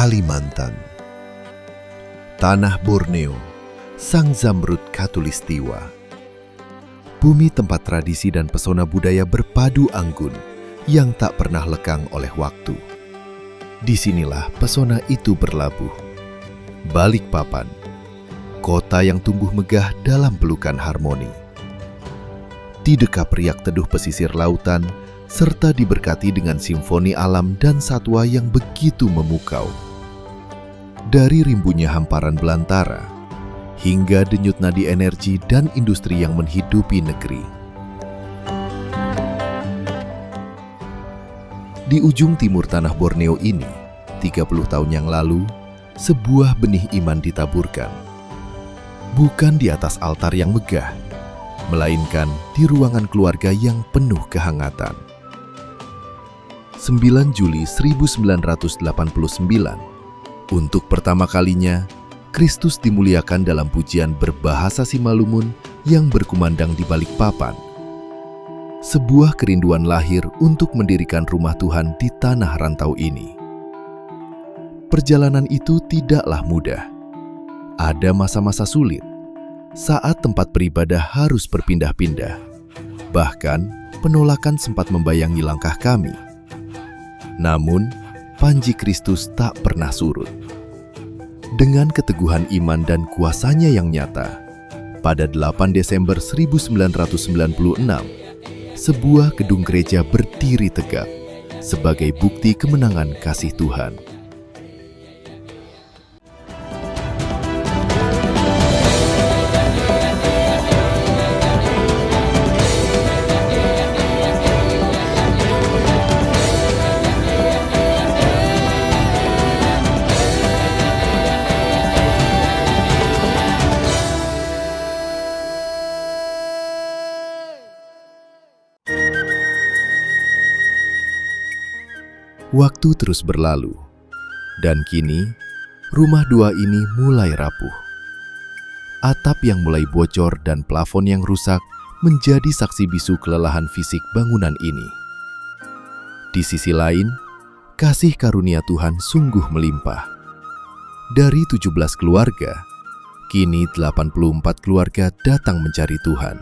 Kalimantan. Tanah Borneo, sang zamrud khatulistiwa. Bumi tempat tradisi dan pesona budaya berpadu anggun yang tak pernah lekang oleh waktu. Disinilah pesona itu berlabuh. Balikpapan, kota yang tumbuh megah dalam pelukan harmoni. Didekap riak teduh pesisir lautan, serta diberkati dengan simfoni alam dan satwa yang begitu memukau. Dari rimbunnya hamparan belantara, hingga denyut nadi energi dan industri yang menghidupi negeri. Di ujung timur tanah Borneo ini, 30 tahun yang lalu, sebuah benih iman ditaburkan. Bukan di atas altar yang megah, melainkan di ruangan keluarga yang penuh kehangatan. 9 Juli 1989, untuk pertama kalinya, Kristus dimuliakan dalam pujian berbahasa Simalungun yang berkumandang di Balikpapan. Sebuah kerinduan lahir untuk mendirikan rumah Tuhan di tanah rantau ini. Perjalanan itu tidaklah mudah. Ada masa-masa sulit, saat tempat beribadah harus berpindah-pindah. Bahkan, penolakan sempat membayangi langkah kami. Namun, panji Kristus tak pernah surut. Dengan keteguhan iman dan kuasanya yang nyata, pada 8 Desember 1996, sebuah gedung gereja berdiri tegak sebagai bukti kemenangan kasih Tuhan. Waktu terus berlalu, dan kini rumah dua ini mulai rapuh. Atap yang mulai bocor dan plafon yang rusak menjadi saksi bisu kelelahan fisik bangunan ini. Di sisi lain, kasih karunia Tuhan sungguh melimpah. Dari 17 keluarga, kini 84 keluarga datang mencari Tuhan.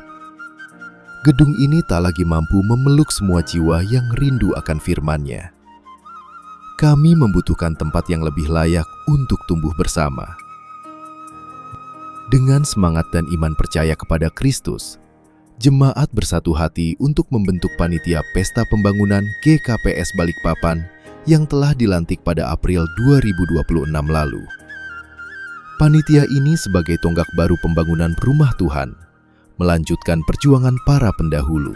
Gedung ini tak lagi mampu memeluk semua jiwa yang rindu akan firman-Nya. Kami membutuhkan tempat yang lebih layak untuk tumbuh bersama. Dengan semangat dan iman percaya kepada Kristus, jemaat bersatu hati untuk membentuk panitia Pesta Pembangunan GKPS Balikpapan yang telah dilantik pada April 2026 lalu. Panitia ini sebagai tonggak baru pembangunan rumah Tuhan, melanjutkan perjuangan para pendahulu.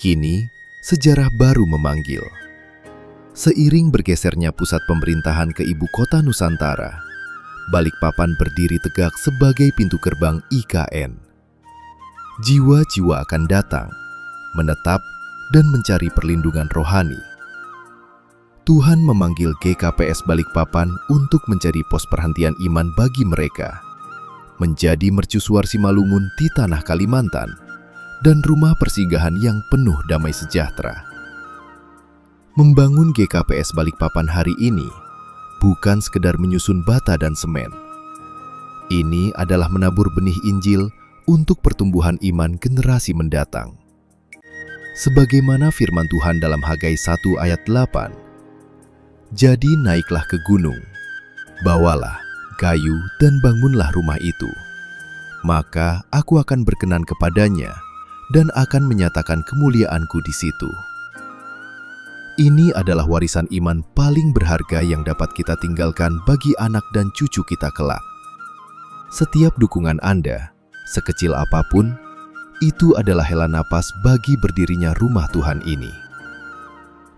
Kini, sejarah baru memanggil. Seiring bergesernya pusat pemerintahan ke ibu kota Nusantara, Balikpapan berdiri tegak sebagai pintu gerbang IKN. Jiwa-jiwa akan datang, menetap, dan mencari perlindungan rohani. Tuhan memanggil GKPS Balikpapan untuk menjadi pos perhentian iman bagi mereka, menjadi mercusuar Simalungun di tanah Kalimantan, dan rumah persinggahan yang penuh damai sejahtera. Membangun GKPS Balikpapan hari ini bukan sekedar menyusun bata dan semen. Ini adalah menabur benih Injil untuk pertumbuhan iman generasi mendatang. Sebagaimana firman Tuhan dalam Hagai 1 ayat 8, "Jadi naiklah ke gunung, bawalah kayu dan bangunlah rumah itu. Maka aku akan berkenan kepadanya dan akan menyatakan kemuliaanku di situ." Ini adalah warisan iman paling berharga yang dapat kita tinggalkan bagi anak dan cucu kita kelak. Setiap dukungan Anda, sekecil apapun, itu adalah hela napas bagi berdirinya rumah Tuhan ini.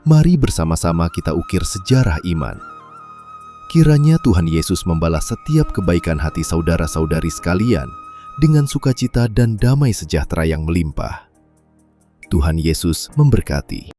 Mari bersama-sama kita ukir sejarah iman. Kiranya Tuhan Yesus membalas setiap kebaikan hati saudara-saudari sekalian dengan sukacita dan damai sejahtera yang melimpah. Tuhan Yesus memberkati.